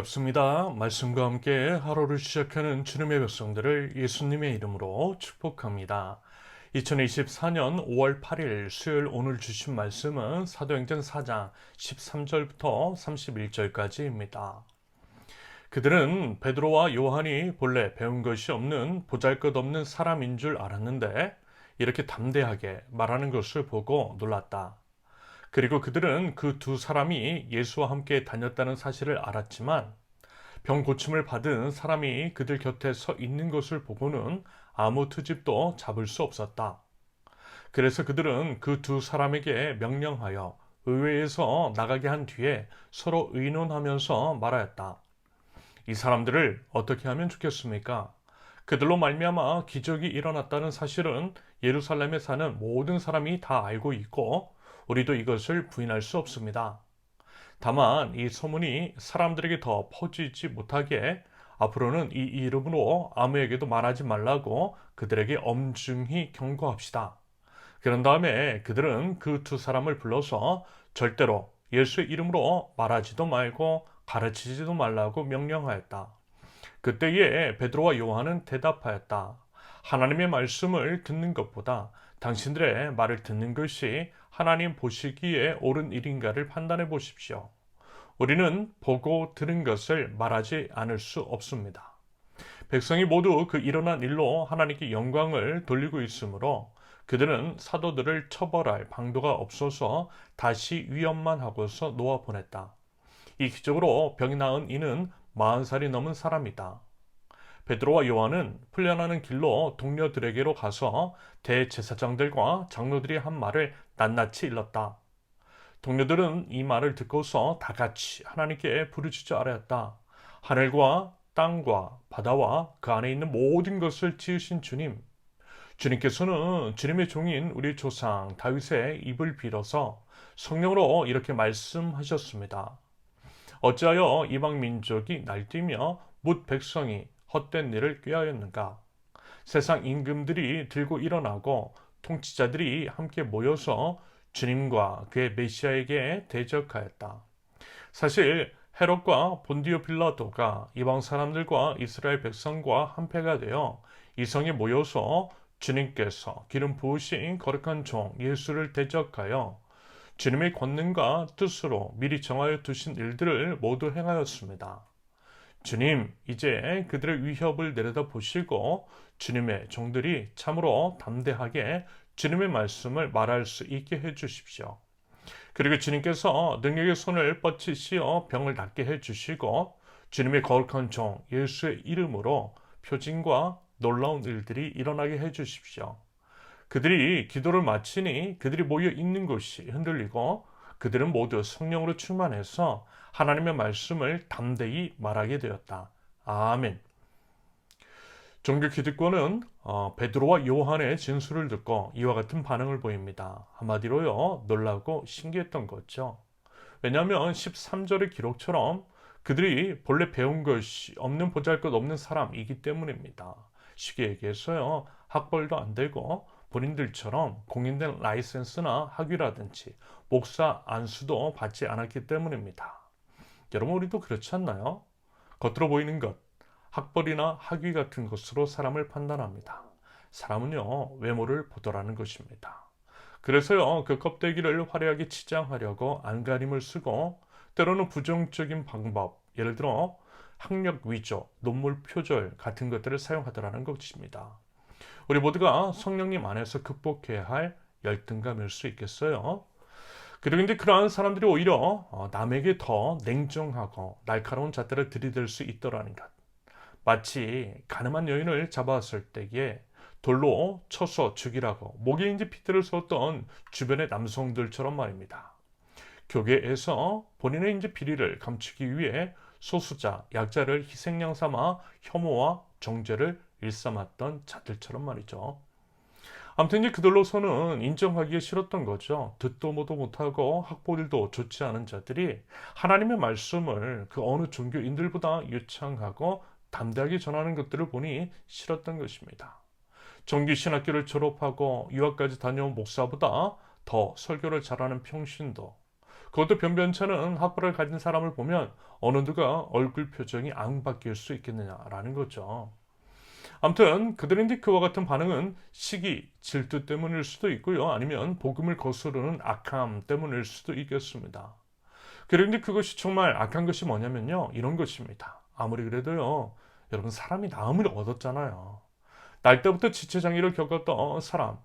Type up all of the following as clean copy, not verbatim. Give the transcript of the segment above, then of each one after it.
반갑습니다. 말씀과 함께 하루를 시작하는 주님의 백성들을 예수님의 이름으로 축복합니다. 2024년 5월 8일 수요일 오늘 주신 말씀은 사도행전 4장 13절부터 31절까지입니다. 그들은 베드로와 요한이 본래 배운 것이 없는 보잘것없는 사람인 줄 알았는데 이렇게 담대하게 말하는 것을 보고 놀랐다. 그리고 그들은 그 두 사람이 예수와 함께 다녔다는 사실을 알았지만 병 고침을 받은 사람이 그들 곁에 서 있는 것을 보고는 아무 트집도 잡을 수 없었다. 그래서 그들은 그 두 사람에게 명령하여 의회에서 나가게 한 뒤에 서로 의논하면서 말하였다. 이 사람들을 어떻게 하면 좋겠습니까? 그들로 말미암아 기적이 일어났다는 사실은 예루살렘에 사는 모든 사람이 다 알고 있고 우리도 이것을 부인할 수 없습니다. 다만 이 소문이 사람들에게 더 퍼지지 못하게 앞으로는 이 이름으로 아무에게도 말하지 말라고 그들에게 엄중히 경고합시다. 그런 다음에 그들은 그 두 사람을 불러서 절대로 예수의 이름으로 말하지도 말고 가르치지도 말라고 명령하였다. 그때에 베드로와 요한은 대답하였다. 하나님의 말씀을 듣는 것보다 당신들의 말을 듣는 것이 하나님 보시기에 옳은 일인가를 판단해 보십시오. 우리는 보고 들은 것을 말하지 않을 수 없습니다. 백성이 모두 그 일어난 일로 하나님께 영광을 돌리고 있으므로 그들은 사도들을 처벌할 방도가 없어서 다시 위협만 하고서 놓아보냈다. 이 기적으로 병이 나은 이는 40살이 넘은 사람이다. 베드로와 요한은 풀려나는 길로 동료들에게로 가서 대제사장들과 장로들이 한 말을 낱낱이 일렀다. 동료들은 이 말을 듣고서 다 같이 하나님께 부르짖어 아뢰었다. 하늘과 땅과 바다와 그 안에 있는 모든 것을 지으신 주님, 주님께서는 주님의 종인 우리 조상 다윗의 입을 빌어서 성령으로 이렇게 말씀하셨습니다. 어찌하여 이방 민족이 날뛰며 뭇 백성이 헛된 일을 꾀하였는가? 세상 임금들이 들고 일어나고 통치자들이 함께 모여서 주님과 그의 메시아에게 대적하였다. 사실 헤롯과 본디오 빌라도가 이방 사람들과 이스라엘 백성과 한패가 되어 이성에 모여서 주님께서 기름 부으신 거룩한 종 예수를 대적하여 주님의 권능과 뜻으로 미리 정하여 두신 일들을 모두 행하였습니다. 주님, 이제 그들의 위협을 내려다 보시고 주님의 종들이 참으로 담대하게 주님의 말씀을 말할 수 있게 해 주십시오. 그리고 주님께서 능력의 손을 뻗치시어 병을 낫게 해 주시고 주님의 거룩한 종 예수의 이름으로 표징과 놀라운 일들이 일어나게 해 주십시오. 그들이 기도를 마치니 그들이 모여 있는 곳이 흔들리고 그들은 모두 성령으로 충만해서 하나님의 말씀을 담대히 말하게 되었다. 아멘. 종교 기득권은 베드로와 요한의 진술을 듣고 이와 같은 반응을 보입니다. 한마디로요, 놀라고 신기했던 거죠. 왜냐하면 13절의 기록처럼 그들이 본래 배운 것이 없는 보잘것없는 사람이기 때문입니다. 쉽게 얘기해서요, 학벌도 안 되고 본인들처럼 공인된 라이센스나 학위라든지 목사 안수도 받지 않았기 때문입니다. 여러분, 우리도 그렇지 않나요? 겉으로 보이는 것, 학벌이나 학위 같은 것으로 사람을 판단합니다. 사람은요, 외모를 보더라는 것입니다. 그래서요, 그 껍데기를 화려하게 치장하려고 안간힘을 쓰고 때로는 부정적인 방법, 예를 들어 학력 위조, 논문 표절 같은 것들을 사용하더라는 것입니다. 우리 모두가 성령님 안에서 극복해야 할 열등감일 수 있겠어요. 그리고 이제 그러한 사람들이 오히려 남에게 더 냉정하고 날카로운 잣대를 들이댈 수 있더라는 것. 마치 가늠한 여인을 잡아왔을 때에 돌로 쳐서 죽이라고 목에 이제 핏대를 쏟던 주변의 남성들처럼 말입니다. 교계에서 본인의 이제 비리를 감추기 위해 소수자, 약자를 희생양 삼아 혐오와 정죄를 일삼았던 자들처럼 말이죠. 아무튼 이제 그들로서는 인정하기 싫었던 거죠. 듣도 보도 못하고 학벌도 좋지 않은 자들이 하나님의 말씀을 그 어느 종교인들보다 유창하고 담대하게 전하는 것들을 보니 싫었던 것입니다. 정규신학교를 졸업하고 유학까지 다녀온 목사보다 더 설교를 잘하는 평신도, 그것도 변변찮은 학벌을 가진 사람을 보면 어느 누가 얼굴 표정이 안 바뀔 수 있겠느냐라는 거죠. 아무튼 그들은 이제 그와 같은 반응은 시기, 질투 때문일 수도 있고요. 아니면 복음을 거스르는 악함 때문일 수도 있겠습니다. 그런데 그것이 정말 악한 것이 뭐냐면요. 이런 것입니다. 아무리 그래도요. 여러분 사람이 나음을 얻었잖아요. 날 때부터 지체장애를 겪었던 사람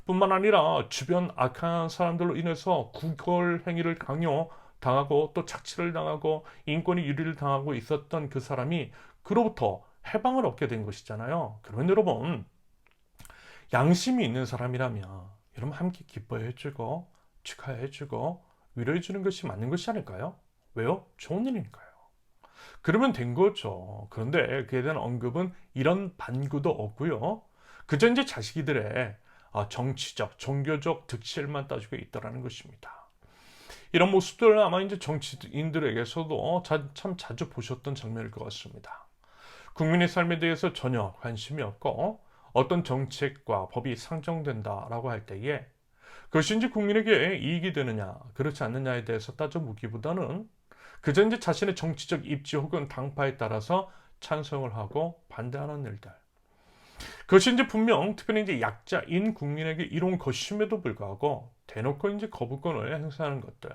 뿐만 아니라 주변 악한 사람들로 인해서 구걸 행위를 강요당하고 또 착취를 당하고 인권이 유리를 당하고 있었던 그 사람이 그로부터 해방을 얻게 된 것이잖아요. 그러면 여러분 양심이 있는 사람이라면 여러분 함께 기뻐해주고 축하해주고 위로해주는 것이 맞는 것이 아닐까요? 왜요? 좋은 일이니까요. 그러면 된 거죠. 그런데 그에 대한 언급은 이런 반구도 없고요. 그저 이제 자식이들의 정치적, 종교적 득실만 따지고 있다라는 것입니다. 이런 모습들을 아마 이제 정치인들에게서도 참 자주 보셨던 장면일 것 같습니다. 국민의 삶에 대해서 전혀 관심이 없고 어떤 정책과 법이 상정된다라고 할 때에 그것이 이제 국민에게 이익이 되느냐, 그렇지 않느냐에 대해서 따져 묻기보다는 그저 이제 자신의 정치적 입지 혹은 당파에 따라서 찬성을 하고 반대하는 일들. 그것이 이제 분명 특별히 이제 약자인 국민에게 이로운 것임에도 불구하고 대놓고 이제 거부권을 행사하는 것들.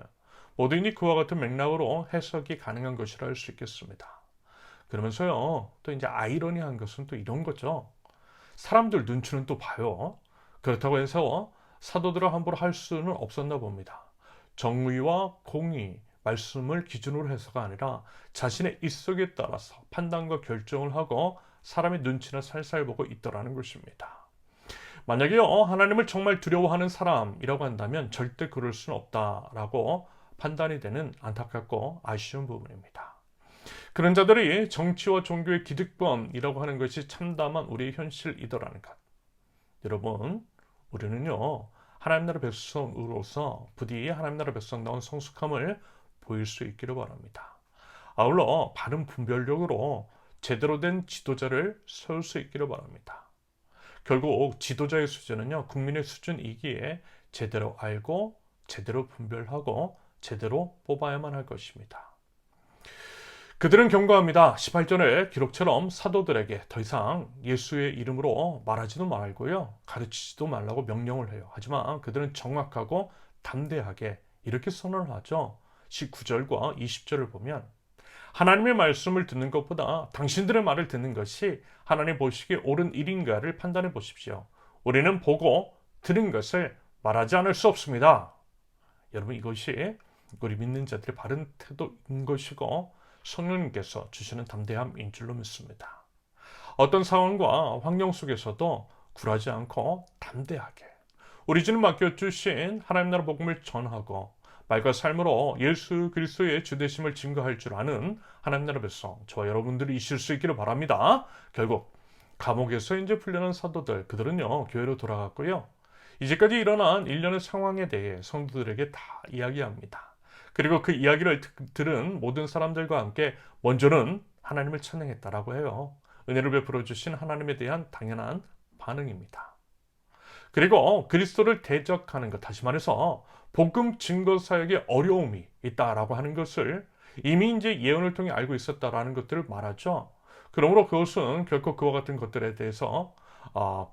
모두 이제 그와 같은 맥락으로 해석이 가능한 것이라 할 수 있겠습니다. 그러면서요, 또 이제 아이러니한 것은 또 이런 거죠. 사람들 눈치는 또 봐요. 그렇다고 해서 사도들을 함부로 할 수는 없었나 봅니다. 정의와 공의, 말씀을 기준으로 해서가 아니라 자신의 입속에 따라서 판단과 결정을 하고 사람의 눈치나 살살 보고 있더라는 것입니다. 만약에요, 하나님을 정말 두려워하는 사람이라고 한다면 절대 그럴 수는 없다라고 판단이 되는 안타깝고 아쉬운 부분입니다. 그런 자들이 정치와 종교의 기득권이라고 하는 것이 참담한 우리의 현실이더라는 것. 여러분, 우리는요, 하나님 나라 백성으로서 부디 하나님 나라 백성다운 성숙함을 보일 수 있기를 바랍니다. 아울러 바른 분별력으로 제대로 된 지도자를 세울 수 있기를 바랍니다. 결국 지도자의 수준은요, 국민의 수준이기에 제대로 알고 제대로 분별하고 제대로 뽑아야만 할 것입니다. 그들은 경고합니다. 18절의 기록처럼 사도들에게 더 이상 예수의 이름으로 말하지도 말고요. 가르치지도 말라고 명령을 해요. 하지만 그들은 정확하고 담대하게 이렇게 선언을 하죠. 19절과 20절을 보면 하나님의 말씀을 듣는 것보다 당신들의 말을 듣는 것이 하나님 보시기에 옳은 일인가를 판단해 보십시오. 우리는 보고 들은 것을 말하지 않을 수 없습니다. 여러분 이것이 우리 믿는 자들의 바른 태도인 것이고 성령님께서 주시는 담대함인 줄로 믿습니다. 어떤 상황과 환경 속에서도 굴하지 않고 담대하게 우리 주님 맡겨주신 하나님 나라 복음을 전하고 말과 삶으로 예수 그리스도의 주되심을 증거할 줄 아는 하나님 나라 백성 저와 여러분들이 있을 수 있기를 바랍니다. 결국 감옥에서 이제 풀려난 사도들 그들은요 교회로 돌아갔고요. 이제까지 일어난 일련의 상황에 대해 성도들에게 다 이야기합니다. 그리고 그 이야기를 들은 모든 사람들과 함께 먼저는 하나님을 찬양했다라고 해요. 은혜를 베풀어 주신 하나님에 대한 당연한 반응입니다. 그리고 그리스도를 대적하는 것, 다시 말해서 복음 증거 사역에 어려움이 있다라고 하는 것을 이미 이제 예언을 통해 알고 있었다라는 것들을 말하죠. 그러므로 그것은 결코 그와 같은 것들에 대해서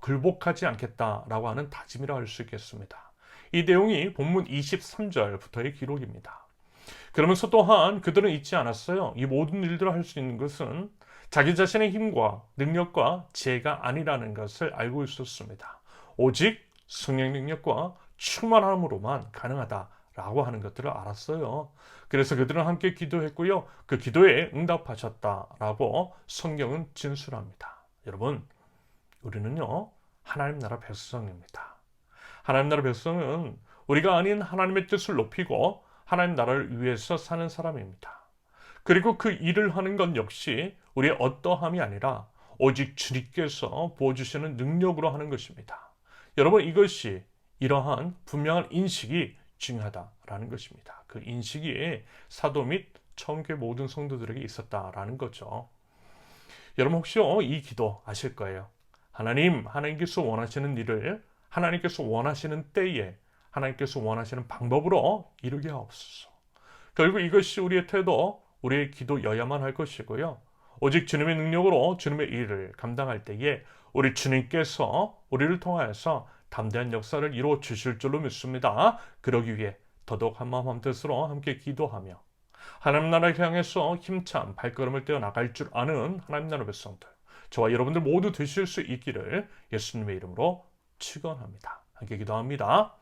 굴복하지 않겠다라고 하는 다짐이라 할 수 있겠습니다. 이 내용이 본문 23절부터의 기록입니다. 그러면서 또한 그들은 잊지 않았어요. 이 모든 일들을 할 수 있는 것은 자기 자신의 힘과 능력과 지혜가 아니라는 것을 알고 있었습니다. 오직 성령 능력과 충만함으로만 가능하다라고 하는 것들을 알았어요. 그래서 그들은 함께 기도했고요. 그 기도에 응답하셨다라고 성경은 진술합니다. 여러분, 우리는요, 하나님 나라 백성입니다. 하나님 나라 백성은 우리가 아닌 하나님의 뜻을 높이고 하나님 나라를 위해서 사는 사람입니다. 그리고 그 일을 하는 건 역시 우리의 어떠함이 아니라 오직 주님께서 부어주시는 능력으로 하는 것입니다. 여러분 이것이 이러한 분명한 인식이 중요하다라는 것입니다. 그 인식이 사도 및 천교회 모든 성도들에게 있었다라는 거죠. 여러분 혹시 이 기도 아실 거예요. 하나님께서 원하시는 일을 하나님께서 원하시는 때에 하나님께서 원하시는 방법으로 이루게 하옵소서. 결국 이것이 우리의 태도, 우리의 기도여야만 할 것이고요. 오직 주님의 능력으로 주님의 일을 감당할 때에 우리 주님께서 우리를 통하여서 담대한 역사를 이루어 주실 줄로 믿습니다. 그러기 위해 더더욱 한마음 한뜻으로 함께 기도하며 하나님 나라를 향해서 힘찬 발걸음을 떼어 나갈 줄 아는 하나님 나라 백성들, 저와 여러분들 모두 되실 수 있기를 예수님의 이름으로 축원합니다. 함께 기도합니다.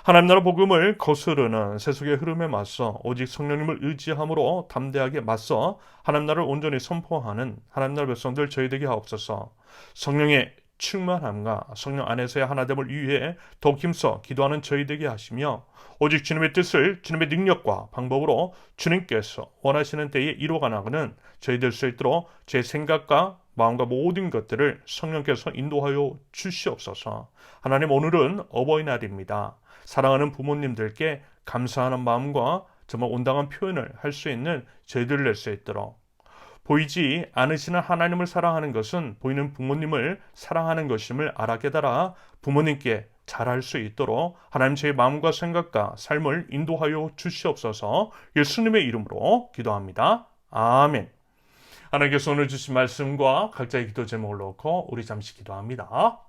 하나님 나라 복음을 거스르는 세속의 흐름에 맞서 오직 성령님을 의지함으로 담대하게 맞서 하나님 나라를 온전히 선포하는 하나님 나라 백성들 저희 되게 하옵소서. 성령의 충만함과 성령 안에서의 하나됨을 위해 더욱 힘써 기도하는 저희 되게 하시며 오직 주님의 뜻을 주님의 능력과 방법으로 주님께서 원하시는 때에 이루어가 나가는 저희 될 수 있도록 제 생각과 마음과 모든 것들을 성령께서 인도하여 주시옵소서. 하나님, 오늘은 어버이날입니다. 사랑하는 부모님들께 감사하는 마음과 정말 온당한 표현을 할 수 있는 저희들을 낼 수 있도록, 보이지 않으시는 하나님을 사랑하는 것은 보이는 부모님을 사랑하는 것임을 알아 깨달아 부모님께 잘할 수 있도록 하나님 제 마음과 생각과 삶을 인도하여 주시옵소서. 예수님의 이름으로 기도합니다. 아멘. 하나님께서 오늘 주신 말씀과 각자의 기도 제목을 놓고 우리 잠시 기도합니다.